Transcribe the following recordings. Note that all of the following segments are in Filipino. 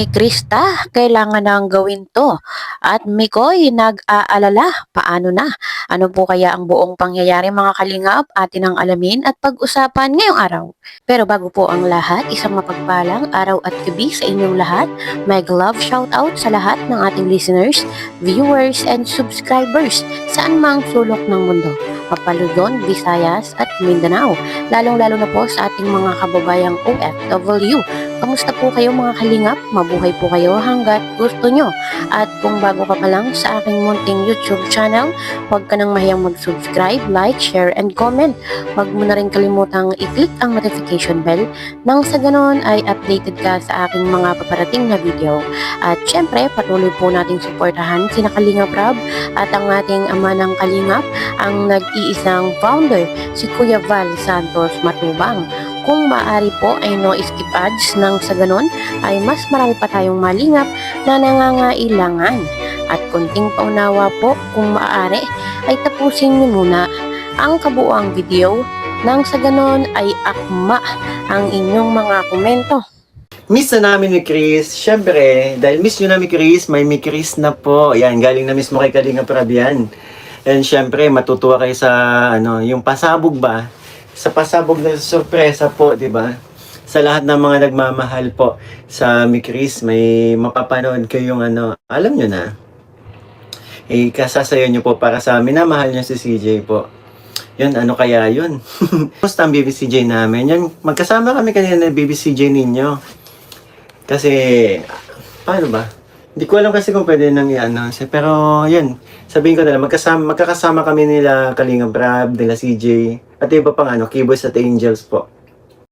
ni Krista, kailangan nang gawin to. At Mikoy, nag-aalala, paano na? Ano po kaya ang buong pangyayari mga kalingap atin ang alamin at pag-usapan ngayong araw. Pero bago po ang lahat, isang mapagpalang araw at gabi sa inyong lahat. Mag love shoutout sa lahat ng ating listeners, viewers, and subscribers saan mang sulok ng mundo. Mapaludon, Visayas at Mindanao. Lalong-lalo na po sa ating mga kababayang OFW. Kamusta po kayo mga kalingap? Mabuhay po kayo hanggat gusto nyo. At kung bago ka pa lang sa aking munting YouTube channel, huwag ka nang mahiyang mag-subscribe, like, share, and comment. Huwag mo na rin kalimutang i-click ang notification bell nang sa ganon ay updated ka sa aking mga paparating na video. At syempre, patuloy po nating suportahan sina Kalingap Rob at ang ating ama ng Kalingap, ang nag-iisang founder, si Kuya Val Santos Matubang. Kung maaari po ay no skip ads nang sa ganon ay mas marami pa tayong malingap na nangangailangan. At konting paunawa po kung maaari ay tapusin niyo muna ang kabuuang video nang sa ganon ay akma ang inyong mga komento. Miss na namin ni Chris. Siyempre, dahil miss nyo namin Chris, may Chris na po. Yan, galing na mismo kay Kalingap Rob yan. And siyempre, matutuwa kayo sa, yung pasabog ba? Sa pasabog na sorpresa po, di ba? Sa lahat ng mga nagmamahal po sa Chris, may mapapanood kayong alam nyo na. Kasasayo nyo po para sa amin na mahal nyo si CJ po. Yun, ano kaya yun? Kumusta ang BBCJ namin? Yun, magkasama kami kanina na BBCJ ninyo. Kasi, paano ba? Hindi ko alam kasi kung pwede nang i-announce. Pero, yun. Sabihin ko na lang, magkakasama kami nila Kalingap Rob, nila CJ, at iba pang Keyboys at Angels po.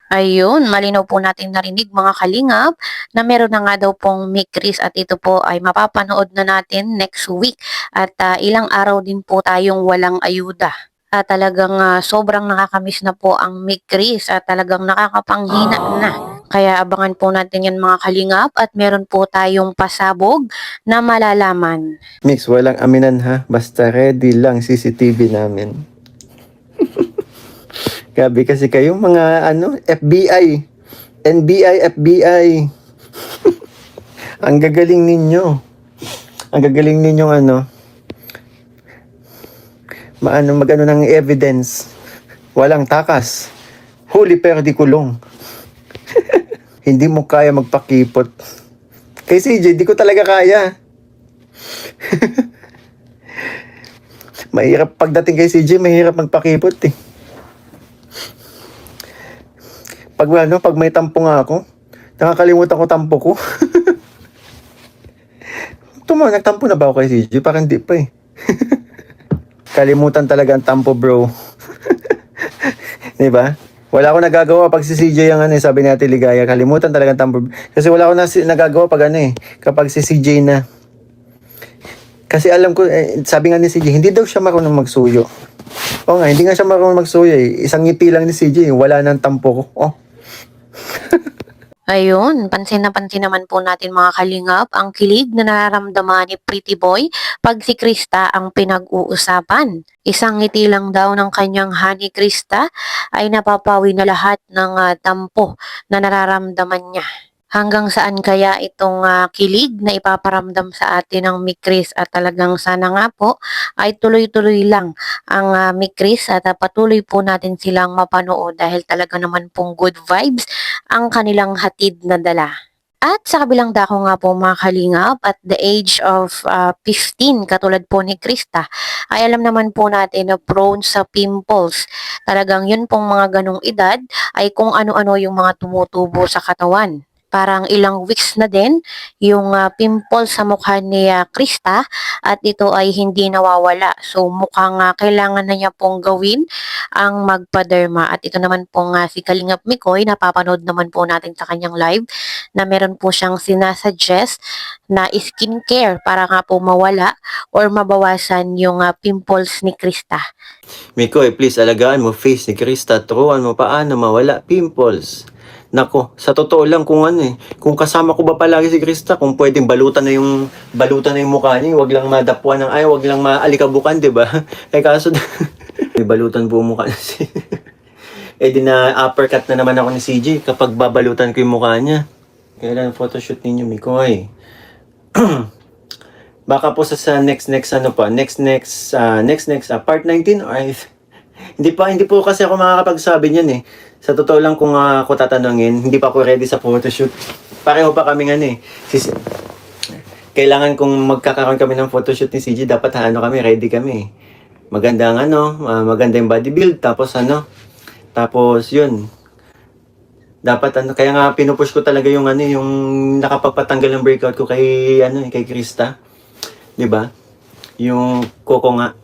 Ayun, malinaw po natin narinig mga kalingap na meron na nga daw pong Chris at ito po ay mapapanood na natin next week. At ilang araw din po tayong walang ayuda. At talagang sobrang nakakamiss na po ang Chris at talagang nakakapanghina na. Kaya abangan po natin yan mga kalingap at meron po tayong pasabog na malalaman. Mix, walang aminan ha. Basta ready lang CCTV namin. Gabi kasi kayong mga FBI. NBI, FBI. Ang gagaling ninyo. Ang gagaling ninyong magano ng evidence. Walang takas. Huli pero di kulong. Hindi mo kaya magpakipot. Kay CJ, di ko talaga kaya. Mahirap pagdating kay CJ, mahirap magpakipot eh. Pag may tampo nga ako, nakakalimutan ko tampo ko. Nagtampo na ba ako kay CJ? Parang di pa eh. Kalimutan talaga ang tampo, bro. Diba? Wala akong nagagawa pag si CJ ang sabi natin ligaya. Kalimutan talaga ang tampo. Kasi wala akong nagagawa pag kapag si CJ na. Kasi alam ko, sabi nga ni CJ, hindi daw siya marunong magsuyo. Oo nga, hindi nga siya marunong magsuyo eh. Isang ngiti lang ni CJ, wala nang tampo ko. Oh. Ayun, pansin na pansin naman po natin mga kalingap ang kilig na nararamdaman ni Pretty Boy pag si Krista ang pinag-uusapan. Isang ngiti lang daw ng kanyang honey Krista ay napapawi na lahat ng tampo na nararamdaman niya. Hanggang saan kaya itong kilig na ipaparamdam sa atin ng Chris at talagang sana nga po ay tuloy-tuloy lang ang Chris at patuloy po natin silang mapanood dahil talaga naman pong good vibes ang kanilang hatid na dala. At sa kabilang dako nga po mga kalingap, at the age of 15, katulad po ni Krista, ay alam naman po natin na prone sa pimples. Talagang yun pong mga ganong edad ay kung ano-ano yung mga tumutubo sa katawan. Parang ilang weeks na din yung pimple sa mukha ni Krista at ito ay hindi nawawala. So mukhang kailangan na niya pong gawin ang magpa-derma. At ito naman pong si Kalingap Mikoy, napapanood naman po natin sa kanyang live na meron po siyang sinasuggest na skincare para nga po mawala or mabawasan yung pimples ni Krista. Mikoy, please alagaan mo face ni Krista. Turuan mo paano mawala pimples. Nako, sa totoo lang kung kasama ko ba palagi si Krista, kung pwedeng balutan na yung mukha niya, wag lang madapuan wag lang maalikabukan, 'di ba? Kaso may balutan po mukha niya. Di na uppercut na naman ako ni CJ kapag babalutan ko yung mukha niya. Kailan ang photoshoot ninyo, Mikoy? Baka po sa next part 19 or hindi po kasi ako makakapagsabi niyan eh. Sa totoo lang kung ako tatanungin, hindi pa ako ready sa photoshoot. Pareho pa kami eh. Kailangan kung magkakaroon kami ng photoshoot ni CJ, dapat kami, ready kami. Magandang maganda yung body build, tapos yun. Dapat kaya nga pinupush ko talaga yung yung nakapagpatanggal ng breakout ko kay Krista. 'Di ba? Yung Coco nga.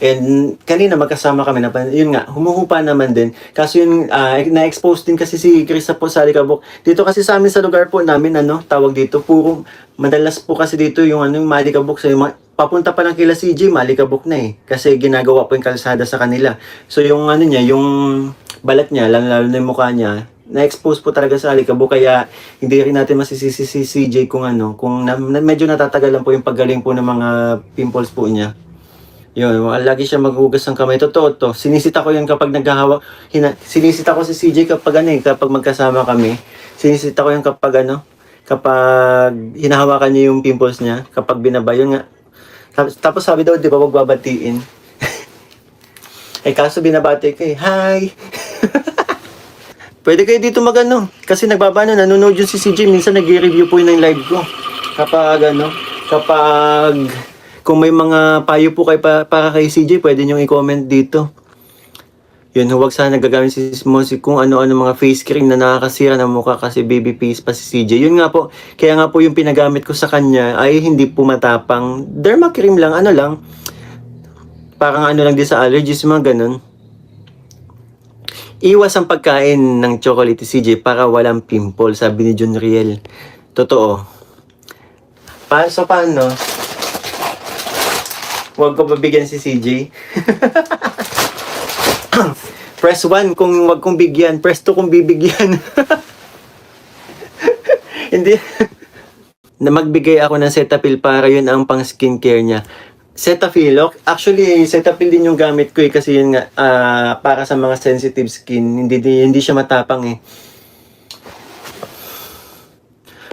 And kanina magkasama kami yun nga, humuhupa naman din. Kaso yun, na-expose din kasi si Krista po sa Alikabok. Dito kasi sa amin sa lugar po namin, tawag dito, puro, madalas po kasi dito yung yung Malikabok. So, papunta pa lang kila CJ, Malikabok na eh. Kasi ginagawa po yung kalsada sa kanila. So, yung niya, yung balat niya, lalo na yung mukha niya, na-expose po talaga sa Alikabok. Kaya, hindi rin natin masisisi si CJ kung medyo natatagalan po yung paggaling po ng mga pimples po niya. Yun, lagi siya maghugas ng kamay. Totoo to. Sinisita ko yan kapag naghahawak. Sinisita ko si CJ kapag kapag magkasama kami. Sinisita ko yan kapag kapag hinahawakan niya yung pimples niya. Kapag binaba, yun nga. Tapos sabi daw, di ba, wag babatiin. Kaso binabati ko hi! Pwede kayo dito kasi nanonood yung si CJ. Minsan nag-review po yun ng live ko. Kapag kung may mga payo po para kay CJ, pwede nyo i-comment dito. Yun, huwag sana nagagamit si Mosi kung ano-ano mga face cream na nakakasira ng mukha kasi baby face pa si CJ. Yun nga po, kaya nga po yung pinagamit ko sa kanya ay hindi po matapang. Derma cream lang, lang. Parang lang din sa allergies, mga ganun. Iwas ang pagkain ng chocolate si CJ para walang pimple, sabi ni John Riel. Totoo. So, paano? Huwag ko babigyan si CJ. Press 1 kung huwag kong bigyan. Press 2 kung bibigyan. Hindi. Na magbigay ako ng Cetaphil para yun ang pang skincare niya. Cetaphil, actually, Cetaphil din yung gamit ko kasi yun nga, para sa mga sensitive skin. Hindi siya matapang eh.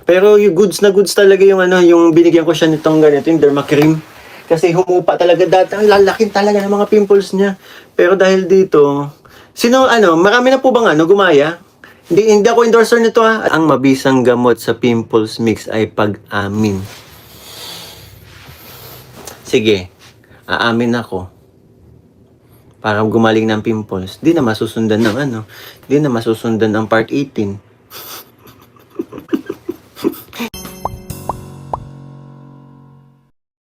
Pero yung goods talaga yung binigyan ko siya nitong ganito, yung Derma Cream. Kasi humupa talaga dati. Ang lalaking talaga ng mga pimples niya. Pero dahil dito, marami na po bang gumaya? Hindi ako endorser nito ha. Ang mabisang gamot sa pimples mix ay pag-amin. Sige, aamin ako. Para gumaling ng pimples. Di na masusundan ng Di na masusundan ang part 18.